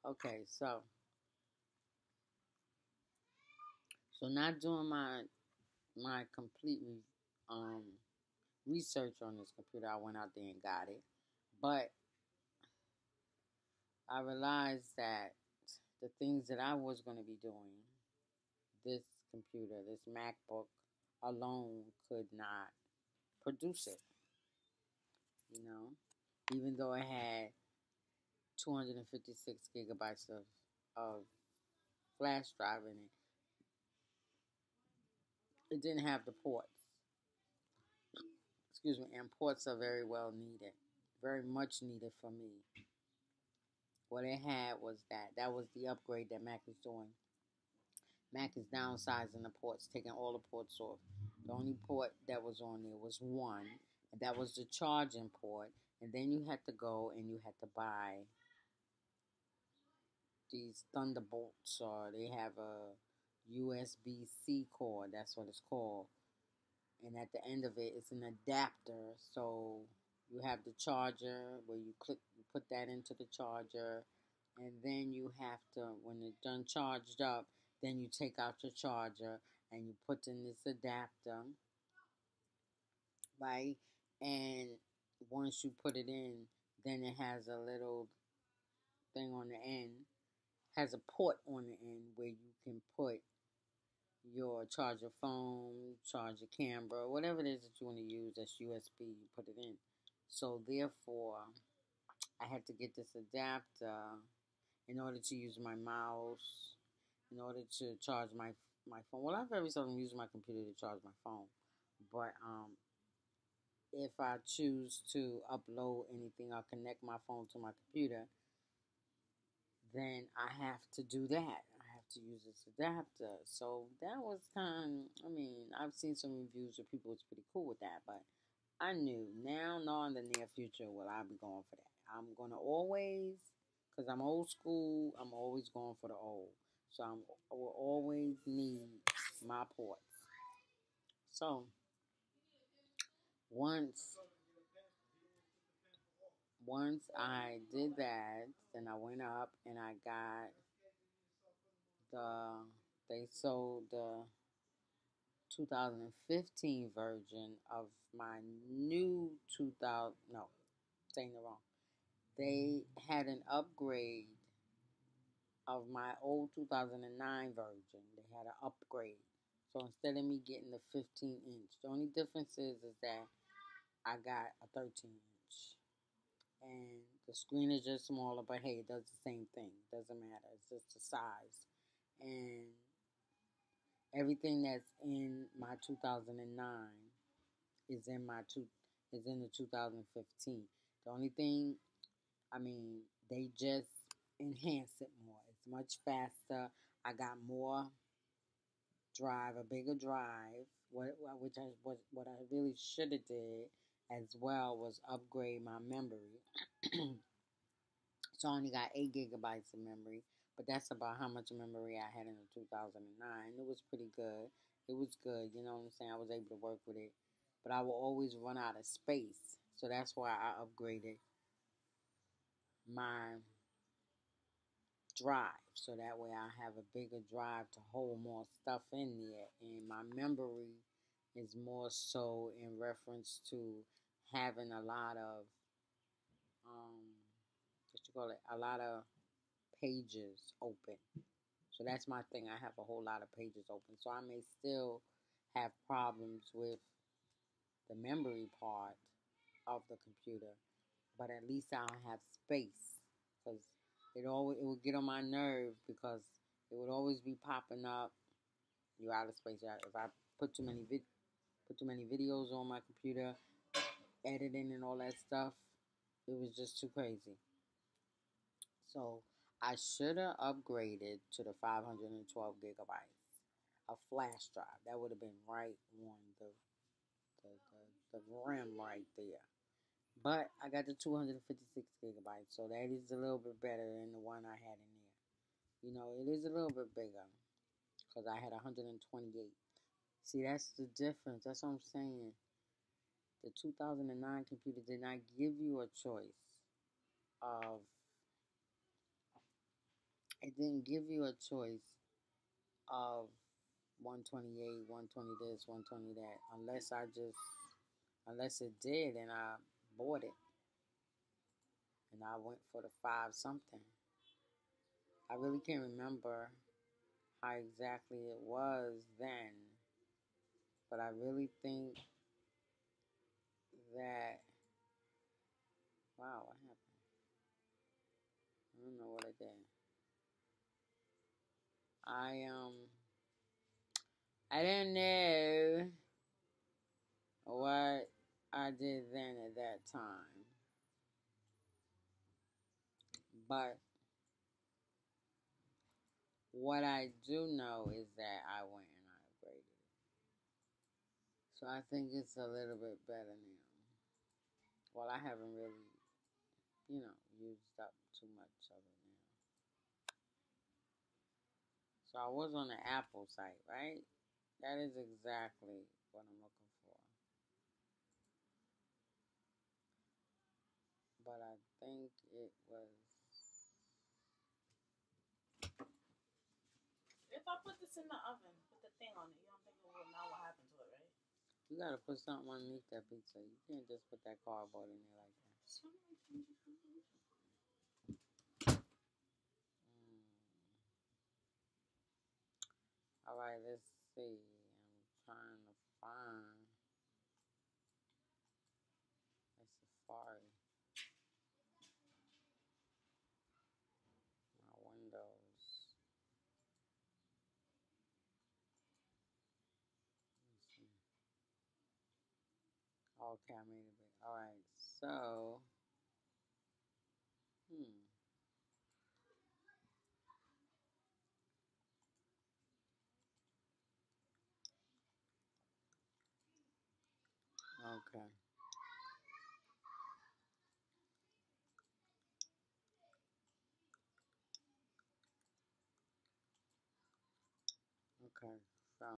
Okay, so not doing my complete um research on this computer. I went out there and got it, but I realized that the things that I was going to be doing, this computer, this MacBook alone could not produce it. You know, even though it had 256 gigabytes of flash drive in it didn't have the ports. Excuse me, and ports are very well needed, very much needed for me. What it had was that was the upgrade that Mac is doing. Mac is downsizing the ports, taking all the ports off. The only port that was on there was one, and that was the charging port. And then you had to go and you had to buy these Thunderbolts, or they have a USB-C cord. That's what it's called. And at the end of it, it's an adapter. So you have the charger where you put that into the charger, and then you have to, when it's done charged up, then you take out your charger and you put in this adapter, right? And once you put it in, then it has a little thing on the end, has a port on the end where you can put your charge your phone, charge your camera, whatever it is that you want to use that's USB, you put it in. So therefore, I had to get this adapter in order to use my mouse, in order to charge my phone. Well, I very seldom use my computer to charge my phone, but if I choose to upload anything or connect my phone to my computer, then I have to do that. I have to use this adapter. So that was I mean, I've seen some reviews where people was pretty cool with that, but I knew now, nor in the near future, will I be going for that. I'm going to always, because I'm old school, I'm always going for the old. So I will always need my ports. So once once I did that, then I went up and I got the they sold the 2015 version of my new 2000, no, saying it wrong. They had an upgrade of my old 2009 version. They had an upgrade. So instead of me getting the 15-inch, the only difference is that I got a 13-inch. And the screen is just smaller, but hey, it does the same thing. Doesn't matter. It's just the size. And everything that's in my 2009 is in my two is in the 2015. The only thing, I mean, they just enhance it more. It's much faster. I got more drive, a bigger drive. What I really should have did as well was upgrade my memory. So I only got 8 gigabytes of memory, but that's about how much memory I had in the 2009. It was pretty good. It was good, you know what I'm saying? I was able to work with it, but I will always run out of space. So that's why I upgraded my drive. So that way I have a bigger drive to hold more stuff in there. And my memory is more so in reference to having a lot of, what you call it, a lot of pages open. So that's my thing. I have a whole lot of pages open. So I may still have problems with the memory part of the computer, but at least I'll have space, because it would get on my nerve, because it would always be popping up. You're out of space. If I put put too many videos on my computer, editing and all that stuff, it was just too crazy. So I should have upgraded to the 512 gigabytes of flash drive. That would have been right on the rim right there. But I got the 256 gigabytes, so that is a little bit better than the one I had in there. You know, it is a little bit bigger because I had 128. See, that's the difference. That's what I'm saying. The 2009 computer did not give you a choice of it didn't give you a choice of 128, 120 this, 120 that, unless it did and I bought it and I went for the five something. I really can't remember how exactly it was then, but I really think that, wow, what happened? I don't know what I did. I didn't know what I did then at that time, but what I do know is that I went and I upgraded it. So I think it's a little bit better now. Well, I haven't really, used up too much of it now. So I was on the Apple site, right? That is exactly what I'm looking for. But I think it was. If I put this in the oven with the thing on it, you don't think it will know what happened to it, right? You gotta put something underneath that pizza. You can't just put that cardboard in there like that. Mm. All right, let's see. I'm trying to find a Safari. My Windows. Let's see. Okay, I made it big. All right, so, hmm. Okay. Okay.